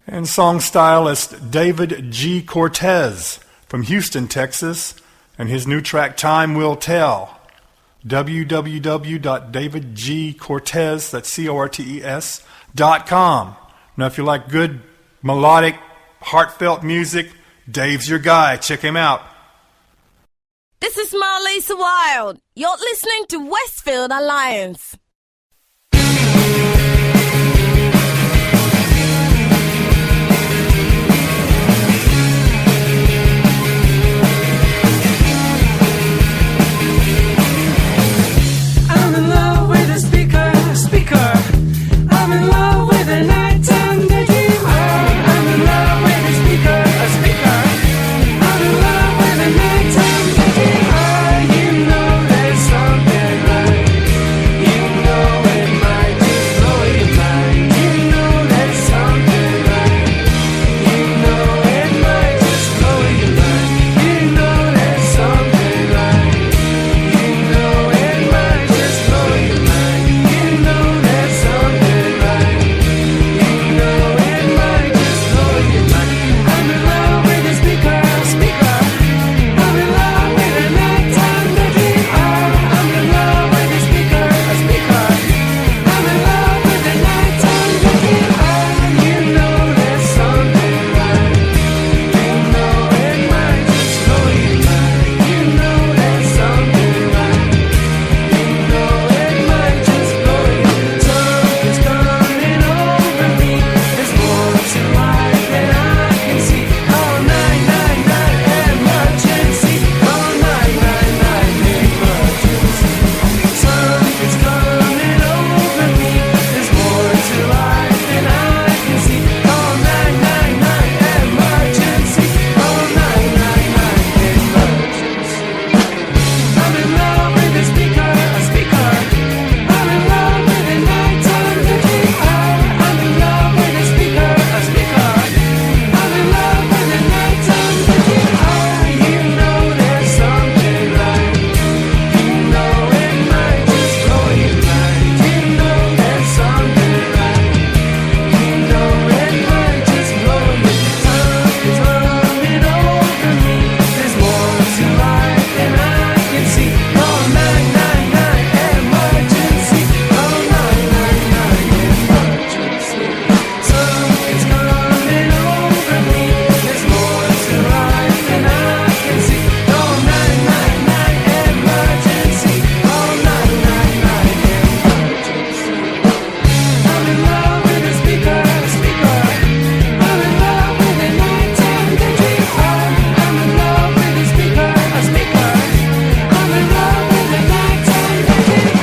And song stylist David G. Cortez from Houston, Texas, and his new track Time Will Tell. www.davidgcortez, that's CORTES.com. Now if you like good melodic, heartfelt music, Dave's your guy. Check him out. This is Marlisa Wild. You're listening to Westfield Alliance. I'm in love with a speaker. I'm in love with a nighttime daydreamer. I'm in love with a speaker. I'm in love with a nighttime daydreamer. You know there's something right. You know it might just blow your mind. You know there's something right. You know it might just blow your mind. You know there's something right. You know it might just blow your mind. You know there's something right. You know it might just blow your mind. I'm in love with a speaker. I'm in love with a nighttime daydreamer. I'm in love with a speaker. I'm in love with a nighttime daydreamer. You know there's something right. You know it might just blow your mind. You know there's something right. You know it might just blow your mind. Something's coming over me. There's more to life than I can see. Call 999 emergency. Call 999 emergency. Something's coming over me. There's more to life than I can see. Call 999 emergency. Call 999 emergency. I'm in love with a speaker. I'm in love with a nighttime daydreamer. I'm in love with a speaker. I'm in love with a nighttime daydreamer. You know there's something right. You know it might just blow your mind. You know there's something right. You know it might just blow your mind. Something's running over me. There's more to life than I can see. Call 999 emergency. Call 999 emergency. Something's coming over me. There's more to life than I can see. Call 999 emergency. Call 999 emergency. I'm in love with a speaker. I'm in love with a nighttime daydreamer. I'm in love with a speaker. I'm in love with a nighttime daydreamer.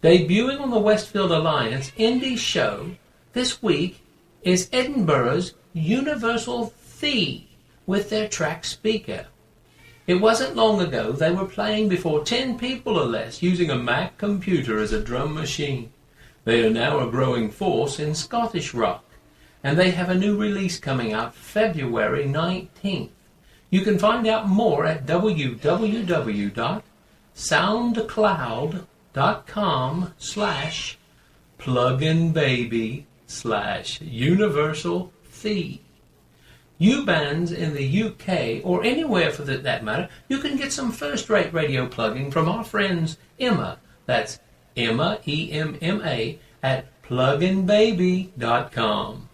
Debuting on the Westfield Alliance Indie Show this week is Edinburgh's Universal Thee with their track Speaker. It wasn't long ago they were playing before 10 people or less using a Mac computer as a drum machine. They are now a growing force in Scottish rock, and they have a new release coming out February 19th. You can find out more at www.soundcloud.com/pluginbaby/universal thee. You bands in the UK, or anywhere for that matter, you can get some first-rate radio plugging from our friends Emma. That's Emma, E-M-M-A, at pluginbaby.com.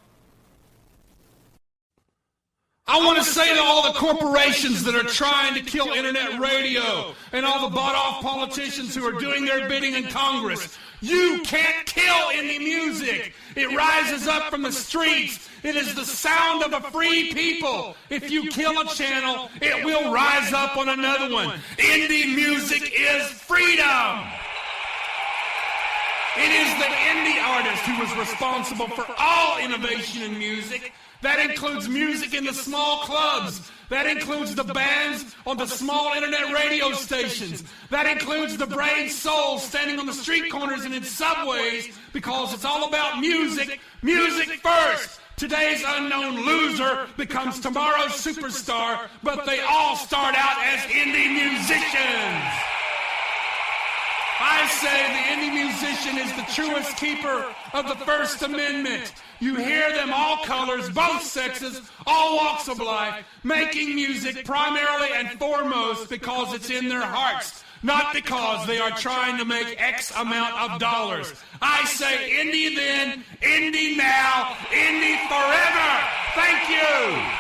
I want to say to all the corporations that are trying to kill internet radio and all the bought-off politicians who are doing their bidding in Congress, you can't kill indie music. It rises up from the streets. It is the sound of a free people. If you kill a channel, it will rise up on another one. Indie music is freedom. It is the indie artist who is responsible for all innovation in music. That includes music in the small clubs. That includes the bands on the small internet radio stations. That includes the brave souls standing on the street corners and in subways, because it's all about music. Music first. Today's unknown loser becomes tomorrow's superstar, but they all start out as indie musicians. I say the indie musician is the truest keeper of the First Amendment. You hear them, all colors, both sexes, all walks of life, making music primarily and foremost because it's in their hearts, not because they are trying to make X amount of dollars. I say indie then, indie now, indie forever. Thank you.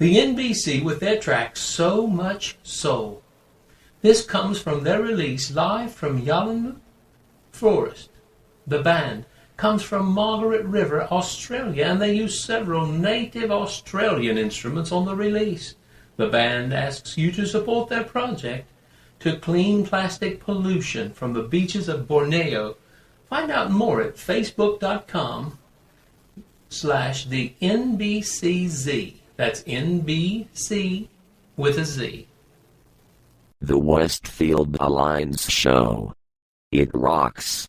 The NBC with their track So Much Soul. This comes from their release live from Yallinwood Forest. The band comes from Margaret River, Australia, and they use several native Australian instruments on the release. The band asks you to support their project to clean plastic pollution from the beaches of Borneo. Find out more at facebook.com/the NBCZ. That's NBC with a Z. The Westfield Alliance Show. It rocks.